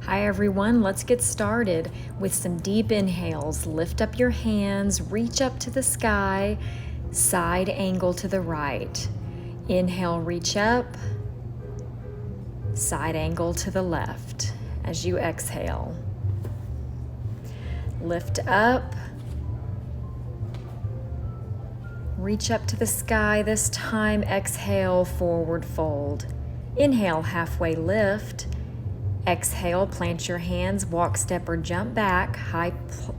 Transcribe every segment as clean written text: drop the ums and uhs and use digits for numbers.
Hi everyone, let's get started with some deep inhales. Lift up your hands, reach up to the sky, side angle to the right. Inhale, reach up, side angle to the left. As you exhale, lift up, reach up to the sky. This time, exhale, forward fold. Inhale, halfway lift. Exhale, plant your hands, walk, step, or jump back, high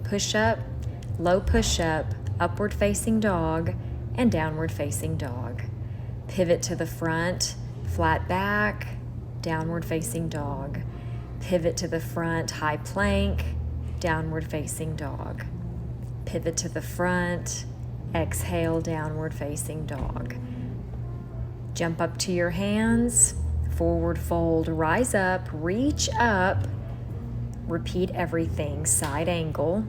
push-up, low push-up, upward facing dog, and downward facing dog. Pivot to the front, flat back, downward facing dog. Pivot to the front, high plank, downward facing dog. Pivot to the front, exhale, downward facing dog. Jump up to your hands, forward fold, rise up, reach up, repeat everything, side angle,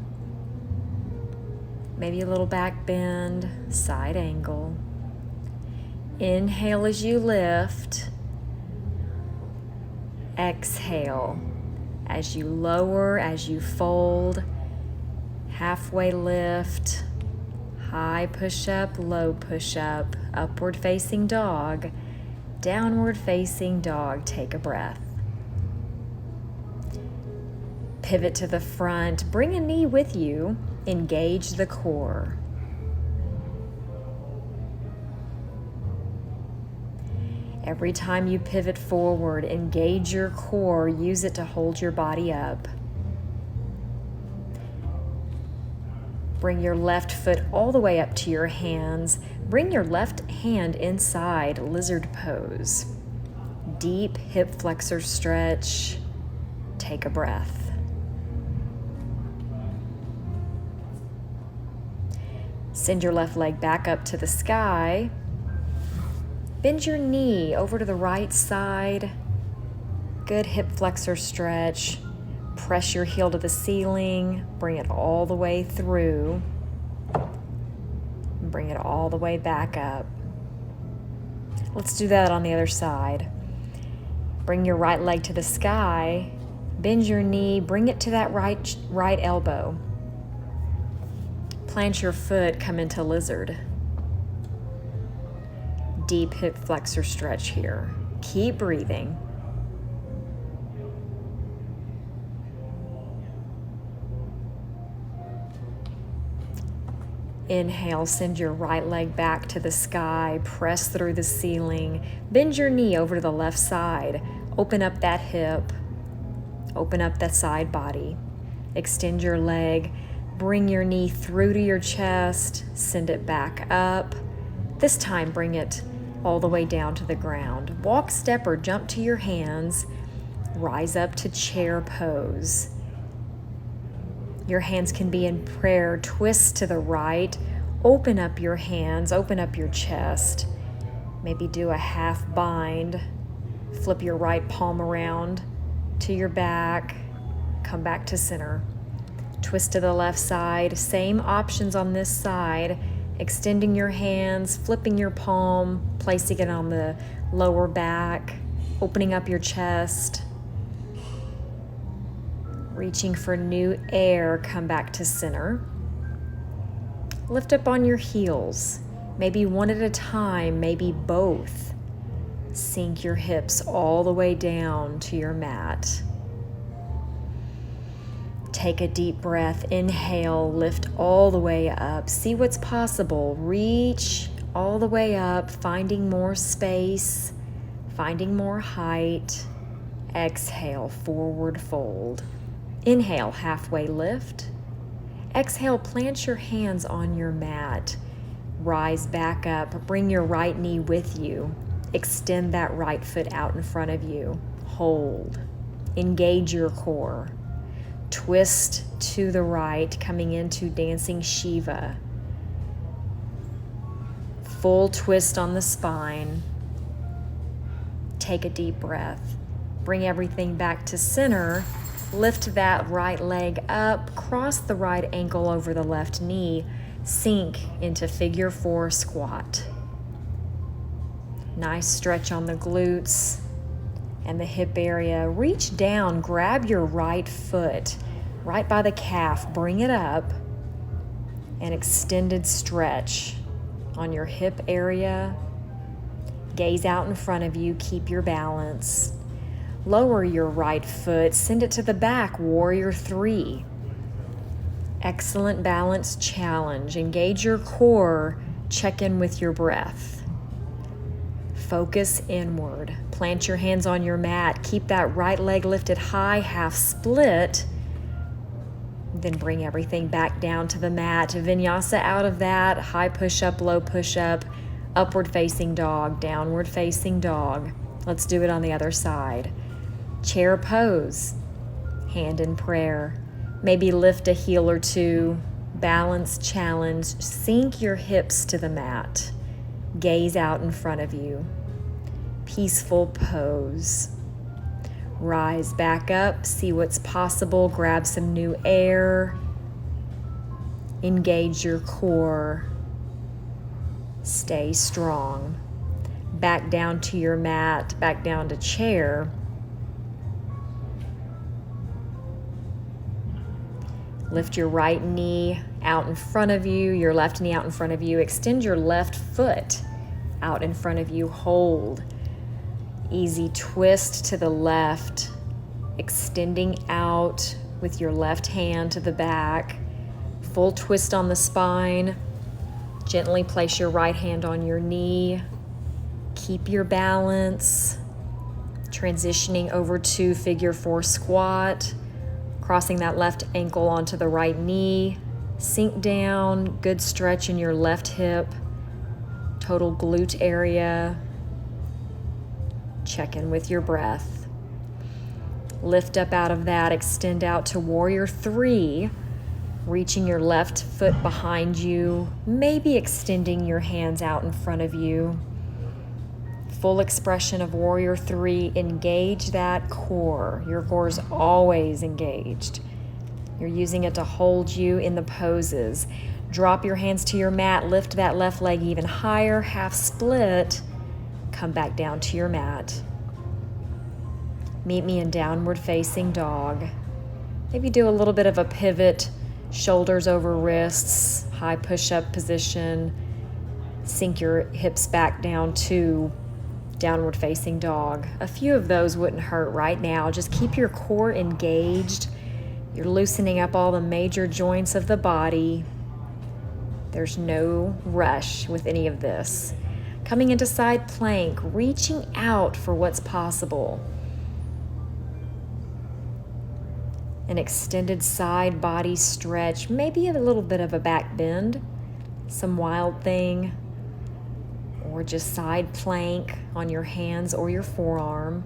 maybe a little back bend, side angle. Inhale as you lift, exhale as you lower, as you fold, halfway lift, high push-up, low push-up, upward facing dog, downward facing dog. Take a breath. Pivot to the front, bring a knee with you, engage the core. Every time you pivot forward, engage your core, use it to hold your body up. Bring your left foot all the way up to your hands. Bring your left hand inside lizard pose. Deep hip flexor stretch. Take a breath. Send your left leg back up to the sky. Bend your knee over to the right side. Good hip flexor stretch. Press your heel to the ceiling, bring it all the way through, and bring it all the way back up. Let's do that on the other side. Bring your right leg to the sky, bend your knee, bring it to that right elbow. Plant your foot, come into lizard. Deep hip flexor stretch here. Keep breathing. Inhale, send your right leg back to the sky, press through the ceiling, bend your knee over to the left side, open up that hip, open up that side body, extend your leg, bring your knee through to your chest, send it back up. This time, bring it all the way down to the ground. Walk, step, or jump to your hands, rise up to chair pose. Your hands can be in prayer. Twist to the right. Open up your hands. Open up your chest. Maybe do a half bind. Flip your right palm around to your back. Come back to center. Twist to the left side. Same options on this side. Extending your hands, flipping your palm, placing it on the lower back, opening up your chest. Reaching for new air, come back to center. Lift up on your heels, maybe one at a time, maybe both. Sink your hips all the way down to your mat. Take a deep breath, inhale, lift all the way up. See what's possible. Reach all the way up, finding more space, finding more height. Exhale, forward fold. Inhale, halfway lift. Exhale, plant your hands on your mat. Rise back up. Bring your right knee with you. Extend that right foot out in front of you. Hold. Engage your core. Twist to the right, coming into dancing Shiva. Full twist on the spine. Take a deep breath. Bring everything back to center. Lift that right leg up, cross the right ankle over the left knee, sink into figure 4 squat. Nice stretch on the glutes. and the hip area. Reach down, grab your right foot right by the calf, bring it up, an extended stretch on your hip area. Gaze out in front of you, keep your balance. Lower your right foot, send it to the back, warrior three. Excellent balance challenge. Engage your core, check in with your breath. Focus inward. Plant your hands on your mat. Keep that right leg lifted high, half split. Then bring everything back down to the mat. Vinyasa out of that. High push-up, low push-up, upward facing dog, downward facing dog. Let's do it on the other side. Chair pose, hand in prayer. Maybe lift a heel or two. Balance challenge. Sink your hips to the mat. Gaze out in front of you. Peaceful pose. Rise back up, see what's possible, grab some new air. Engage your core. Stay strong. Back down to your mat, back down to chair. Lift your right knee out in front of you, your left knee out in front of you. Extend your left foot out in front of you. Hold. Easy twist to the left, extending out with your left hand to the back. Full twist on the spine. Gently place your right hand on your knee. Keep your balance. Transitioning over to figure four squat. Crossing that left ankle onto the right knee. Sink down. Good stretch in your left hip. Total glute area. Check in with your breath. Lift up out of that, extend out to warrior three, reaching your left foot behind you, maybe extending your hands out in front of you. Full expression of warrior three. Engage that core. Your core is always engaged. You're using it to hold you in the poses. Drop your hands to your mat, lift that left leg even higher, half split. Come back down to your mat. Meet me in downward facing dog. Maybe do a little bit of a pivot, shoulders over wrists, high push-up position. Sink your hips back down to downward facing dog. A few of those wouldn't hurt right now. Just keep your core engaged. You're loosening up all the major joints of the body. There's no rush with any of this. Coming into side plank, reaching out for what's possible. An extended side body stretch, maybe a little bit of a back bend, some wild thing, or just side plank on your hands or your forearm.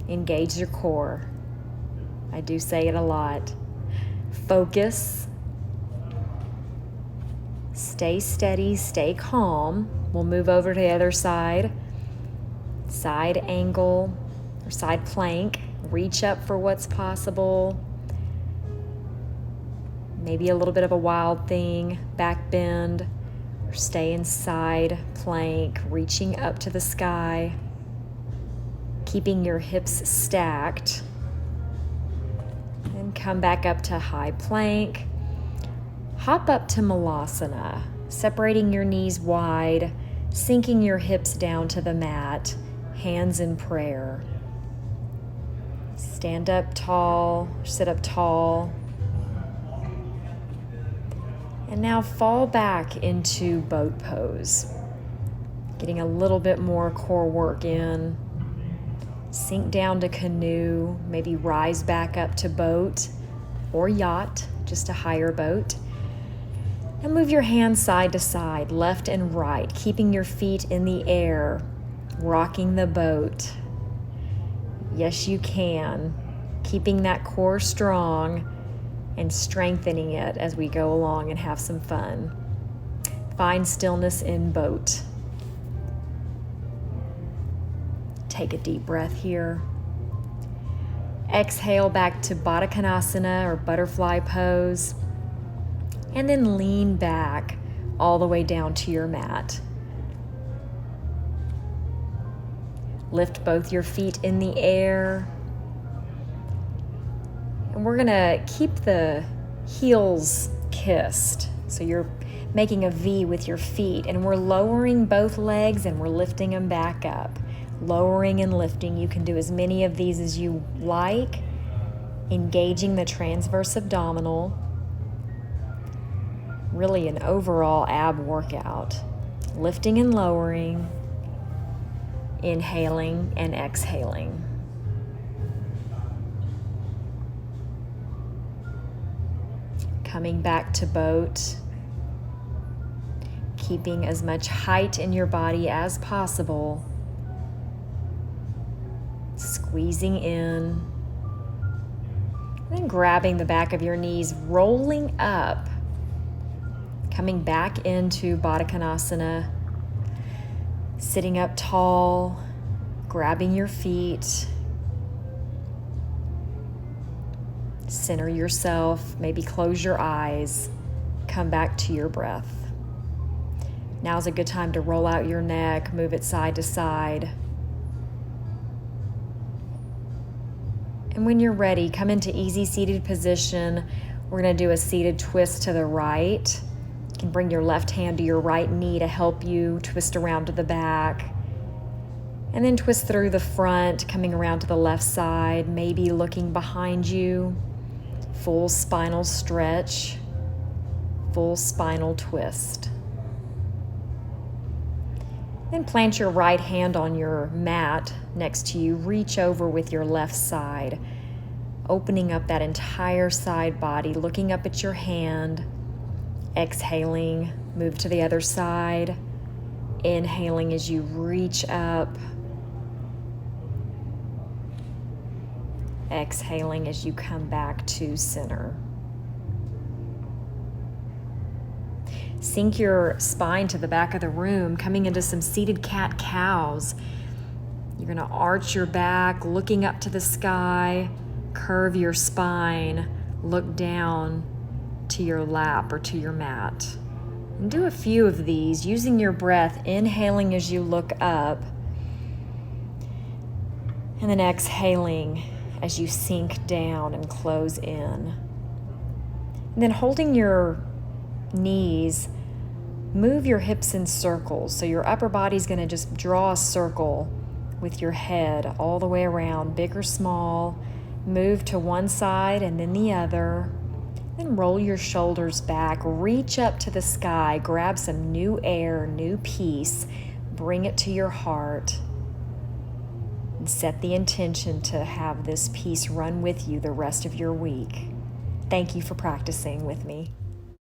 Engage your core. I do say it a lot. Focus. Stay steady, stay calm. We'll move over to the other side. Side angle or side plank. Reach up for what's possible. Maybe a little bit of a wild thing, back bend, or stay in side plank, reaching up to the sky. Keeping your hips stacked. And come back up to high plank. Hop up to Malasana, separating your knees wide, sinking your hips down to the mat, hands in prayer. Stand up tall, sit up tall. And now fall back into boat pose. Getting a little bit more core work in. Sink down to canoe, maybe rise back up to boat or yacht, just a higher boat. And move your hands side to side, left and right, keeping your feet in the air, rocking the boat. Yes, you can. Keeping that core strong and strengthening it as we go along and have some fun. Find stillness in boat. Take a deep breath here. Exhale back to Baddha Konasana or butterfly pose. And then lean back all the way down to your mat. Lift both your feet in the air. And we're gonna keep the heels kissed. So you're making a V with your feet, and we're lowering both legs and we're lifting them back up. Lowering and lifting. You can do as many of these as you like, engaging the transverse abdominal. Really an overall ab workout. Lifting and lowering, inhaling and exhaling. Coming back to boat. Keeping as much height in your body as possible. Squeezing in. Then grabbing the back of your knees, rolling up. Coming back into Baddha Konasana. Sitting up tall, grabbing your feet. Center yourself, maybe close your eyes. Come back to your breath. Now's a good time to roll out your neck, move it side to side. And when you're ready, come into easy seated position. We're going to do a seated twist to the right. You can bring your left hand to your right knee to help you twist around to the back. And then twist through the front, coming around to the left side, maybe looking behind you. Full spinal stretch, full spinal twist. Then plant your right hand on your mat next to you. Reach over with your left side, opening up that entire side body, looking up at your hand. Exhaling, move to the other side. Inhaling as you reach up. Exhaling as you come back to center. Sink your spine to the back of the room, coming into some seated cat-cows. You're going to arch your back, looking up to the sky, curve your spine, look down to your lap or to your mat. And do a few of these, using your breath, inhaling as you look up, and then exhaling as you sink down and close in. And then holding your knees, move your hips in circles. So your upper body's going to just draw a circle with your head all the way around, big or small. Move to one side and then the other. Then roll your shoulders back, reach up to the sky, grab some new air, new peace, bring it to your heart, and set the intention to have this peace run with you the rest of your week. Thank you for practicing with me.